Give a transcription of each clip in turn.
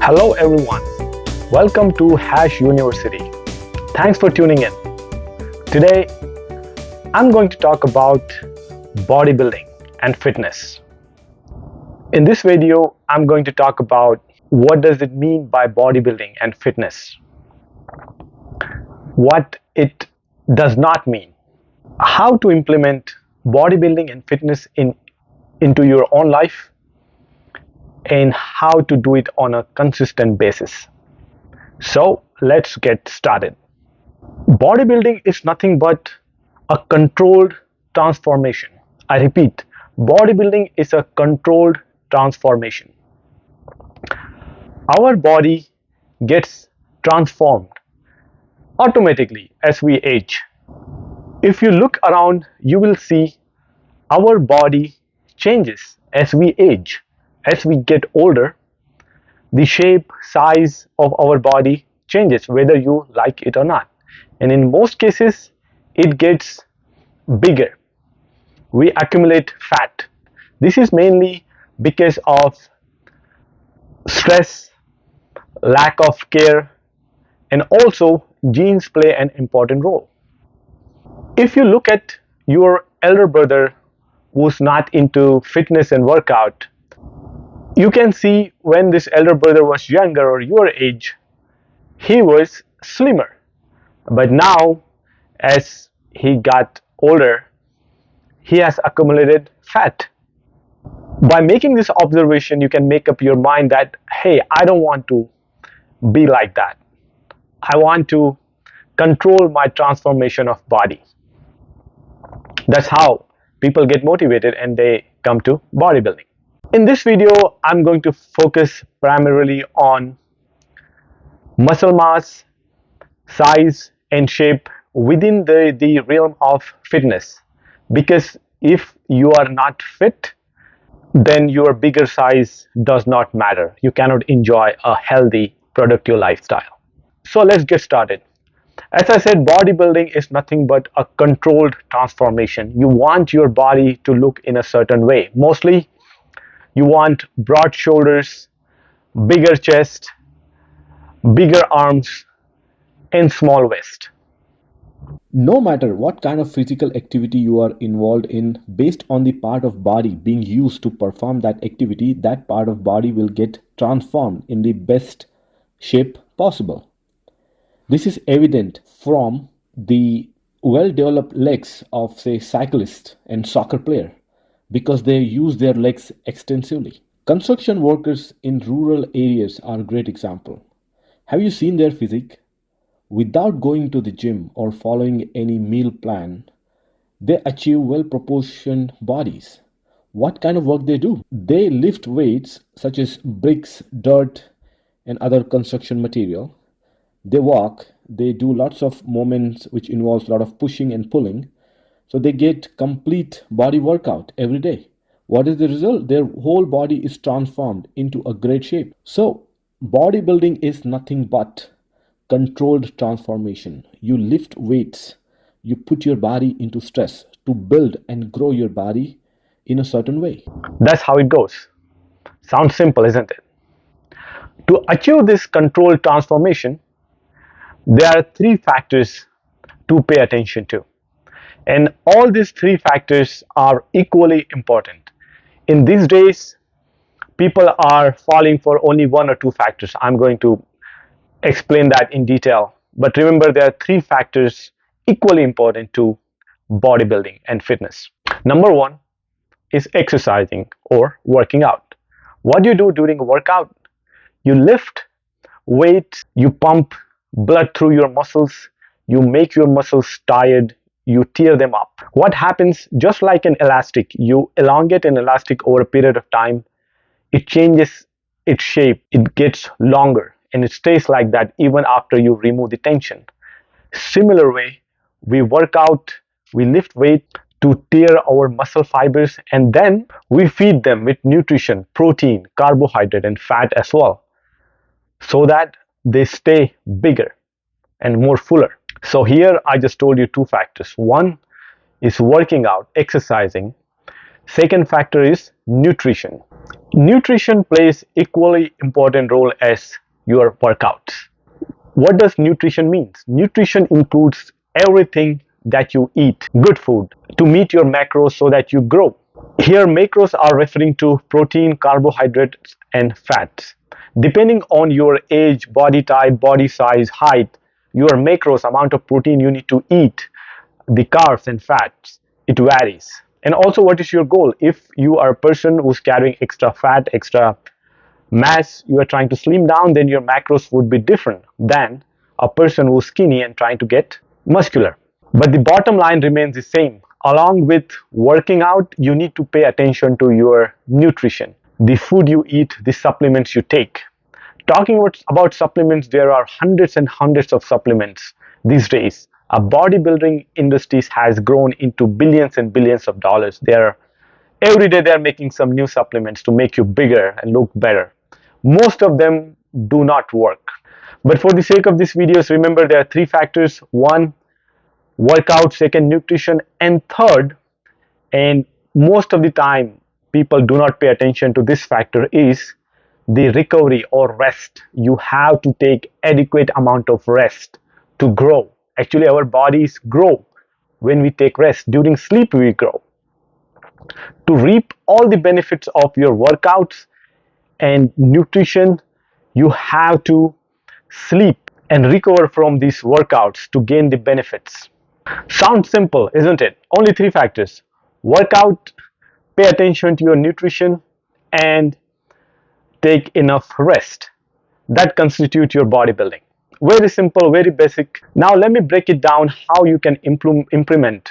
Hello everyone, welcome to HashUniversity. Thanks for tuning in. Today, I'm going to talk about bodybuilding and fitness. In this video, I'm going to talk about what does it mean by bodybuilding and fitness, what it does not mean, how to implement bodybuilding and fitness into your own life, and how to do it on a consistent basis. So let's get started. Bodybuilding is nothing but a controlled transformation. I repeat, bodybuilding is a controlled transformation. Our body gets transformed automatically as we age. If you look around, you will see our body changes as we age. As we get older, the shape, size of our body changes whether you like it or not. And in most cases, it gets bigger. We accumulate fat. This is mainly because of stress, lack of care, and also genes play an important role. If you look at your elder brother who's not into fitness and workout, you can see when this elder brother was younger or your age, he was slimmer. But now, as he got older, he has accumulated fat. By making this observation, you can make up your mind that, hey, I don't want to be like that. I want to control my transformation of body. That's how people get motivated and they come to bodybuilding. In this video, I'm going to focus primarily on muscle mass, size, and shape within the realm of fitness. Because if you are not fit, then your bigger size does not matter. You cannot enjoy a healthy, productive lifestyle. So let's get started. As I said, bodybuilding is nothing but a controlled transformation. You want your body to look in a certain way. Mostly, you want broad shoulders, bigger chest, bigger arms, and small waist. No matter what kind of physical activity you are involved in, based on the part of body being used to perform that activity, that part of body will get transformed in the best shape possible. This is evident from the well-developed legs of, say, cyclists and soccer player because they use their legs extensively. Construction workers in rural areas are a great example. Have you seen their physique? Without going to the gym or following any meal plan, they achieve well-proportioned bodies. What kind of work they do? They lift weights such as bricks, dirt, and other construction material. They walk, they do lots of movements which involves a lot of pushing and pulling. So they get complete body workout every day. What is the result? Their whole body is transformed into a great shape. So bodybuilding is nothing but controlled transformation. You lift weights, you put your body into stress to build and grow your body in a certain way. That's how it goes. Sounds simple, isn't it? To achieve this controlled transformation, there are three factors to pay attention to. And all these three factors are equally important. In these days, people are falling for only one or two factors. I'm going to explain that in detail. But remember, there are three factors equally important to bodybuilding and fitness. Number one is exercising or working out. What do you do during a workout? You lift weights, you pump blood through your muscles, you make your muscles tired, you tear them up. What happens, just like an elastic, you elongate an elastic over a period of time, it changes its shape, it gets longer, and it stays like that even after you remove the tension. Similar way, we work out, we lift weight to tear our muscle fibers, and then we feed them with nutrition, protein, carbohydrate, and fat as well, so that they stay bigger and more fuller. So here I just told you two factors. One is working out, exercising Second factor is nutrition. Nutrition plays equally important role as your workouts. What does nutrition mean? Nutrition includes everything that you eat, good food, to meet your macros so that you grow. Here, macros are referring to protein, carbohydrates, and fats. Depending on your age, body type, body size, height, your macros, amount of protein you need to eat, the carbs and fats, it varies. And also, what is your goal? If you are a person who's carrying extra fat, extra mass, you are trying to slim down, then your macros would be different than a person who's skinny and trying to get muscular. But the bottom line remains the same. Along with working out, you need to pay attention to your nutrition, the food you eat, the supplements you take. Talking about supplements, there are hundreds and hundreds of supplements these days. A bodybuilding industry has grown into billions and billions of dollars. Every day they're making some new supplements to make you bigger and look better. Most of them do not work. But for the sake of this videos, remember there are three factors. One, workout. Second, nutrition. And third, and most of the time people do not pay attention to this factor, is the recovery or rest. You have to take adequate amount of rest to grow. Actually, our bodies grow when we take rest. During sleep we grow. To reap all the benefits of your workouts and nutrition, you have to sleep and recover from these workouts to gain the benefits. Sounds simple, isn't it? Only three factors: workout, pay attention to your nutrition, and take enough rest. That constitute your bodybuilding. Very simple, very basic. Now let me break it down how you can implement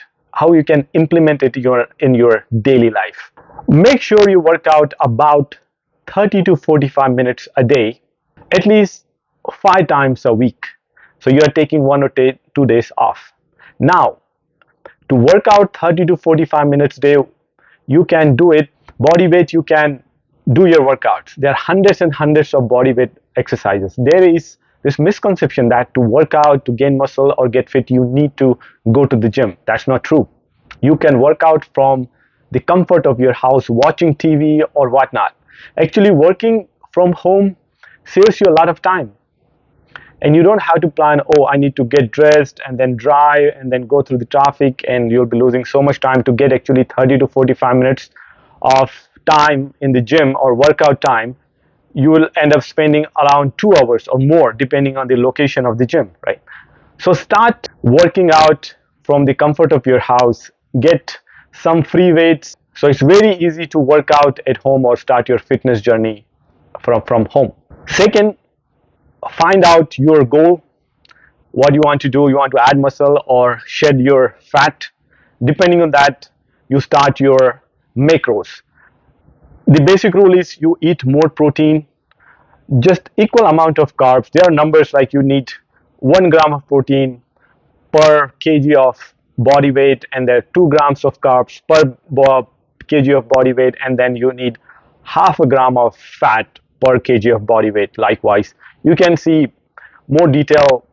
it in your daily life. Make sure you work out about 30 to 45 minutes a day, at least 5 times a week. So you are taking 1 or 2 days off. Now, to work out 30 to 45 minutes a day, you can do it body weight. You can do your workouts. There are hundreds and hundreds of body weight exercises. There is this misconception that to work out, to gain muscle or get fit, you need to go to the gym. That's not true. You can work out from the comfort of your house, watching TV or whatnot. Actually, working from home saves you a lot of time. And you don't have to plan, oh, I need to get dressed and then drive and then go through the traffic, and you'll be losing so much time to get actually 30 to 45 minutes of time in the gym or workout time. You will end up spending around 2 hours or more depending on the location of the gym, right? So start working out from the comfort of your house. Get some free weights. So it's very easy to work out at home or start your fitness journey from home. Second, find out your goal, what you want to do. You want to add muscle or shed your fat. Depending on that, you start your macros. The basic rule is you eat more protein, just equal amount of carbs. There are numbers like you need 1 gram of protein per kg of body weight, and there are 2 grams of carbs per kg of body weight, and then you need half a gram of fat per kg of body weight. Likewise, you can see more detail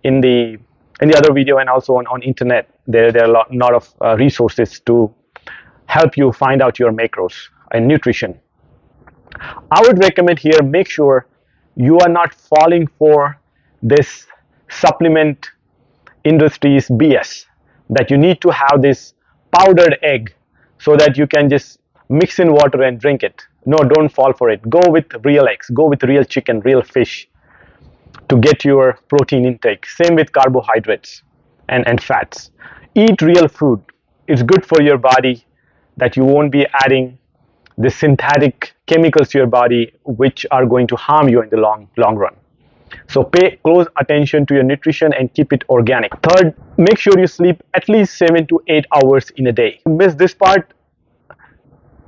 in the other video, and also on internet. There are a lot of resources to help you find out your macros and nutrition. I would recommend here, make sure you are not falling for this supplement industry's BS that you need to have this powdered egg so that you can just mix in water and drink it. No, don't fall for it. Go with real eggs, go with real chicken, real fish to get your protein intake. Same with carbohydrates and fats. Eat real food. It's good for your body, that you won't be adding the synthetic chemicals to your body which are going to harm you in the long run. So pay close attention to your nutrition and keep it organic. Third, make sure you sleep at least 7 to 8 hours in a day. If you miss this part,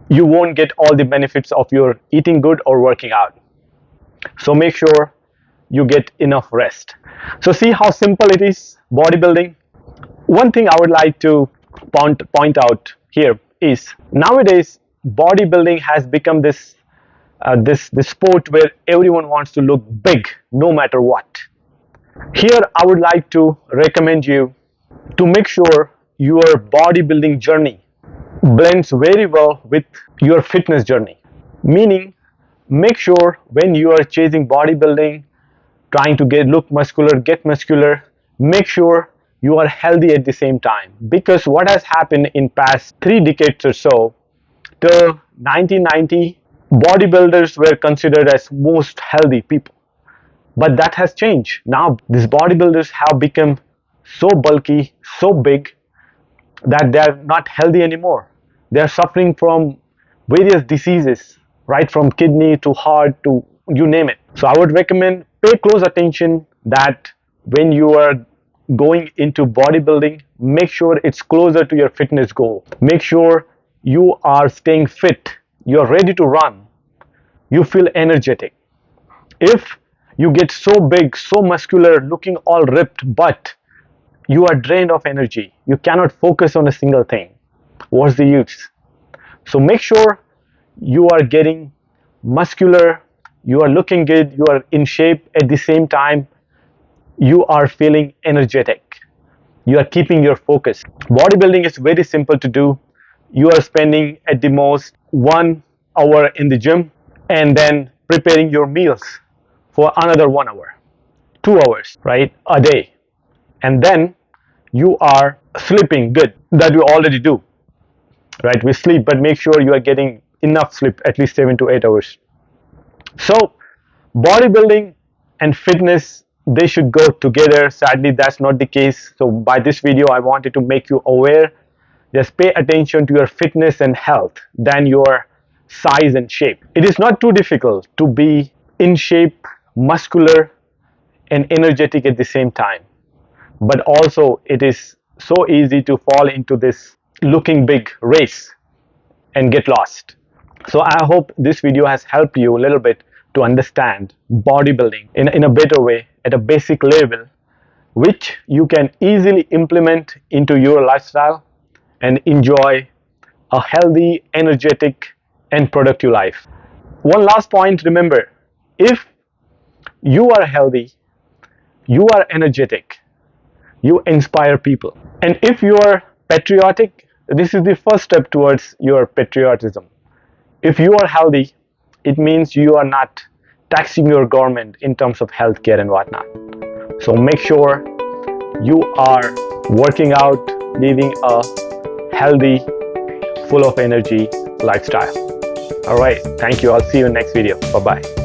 you won't get all the benefits of your eating good or working out. So make sure you get enough rest. So see how simple it is, bodybuilding. One thing I would like to point out here is, nowadays bodybuilding has become this sport where everyone wants to look big no matter what. Here I would like to recommend you to make sure your bodybuilding journey blends very well with your fitness journey. Meaning, make sure when you are chasing bodybuilding, trying to get muscular, make sure you are healthy at the same time. Because what has happened in past 3 decades or so, till 1990, bodybuilders were considered as most healthy people. But that has changed. Now these bodybuilders have become so bulky, so big, that they are not healthy anymore. They are suffering from various diseases, right from kidney to heart to you name it. So I would recommend pay close attention that when you are going into bodybuilding, make sure it's closer to your fitness goal. Make sure you are staying fit, you're ready to run, you feel energetic. If you get so big, so muscular, looking all ripped, but you are drained of energy, you cannot focus on a single thing, what's the use? So make sure you are getting muscular, you are looking good, you are in shape, at the same time you are feeling energetic, you are keeping your focus. Bodybuilding is very simple to do. You are spending at the most 1 hour in the gym and then preparing your meals for another 1 hour, 2 hours, right, a day. And then you are sleeping good. That we already do, right? We sleep, but make sure you are getting enough sleep, at least 7 to 8 hours. So bodybuilding and fitness, they should go together. Sadly, that's not the case. So by this video, I wanted to make you aware. Just pay attention to your fitness and health than your size and shape. It is not too difficult to be in shape, muscular, and energetic at the same time. But also, it is so easy to fall into this looking big race and get lost. So I hope this video has helped you a little bit to understand bodybuilding in a better way at a basic level, which you can easily implement into your lifestyle and enjoy a healthy, energetic, and productive life. One last point, remember, if you are healthy, you are energetic, you inspire people. And if you are patriotic, this is the first step towards your patriotism. If you are healthy, it means you are not taxing your government in terms of healthcare and whatnot. So make sure you are working out, living a healthy, full of energy lifestyle. All right, thank you. I'll see you in the next video. Bye bye.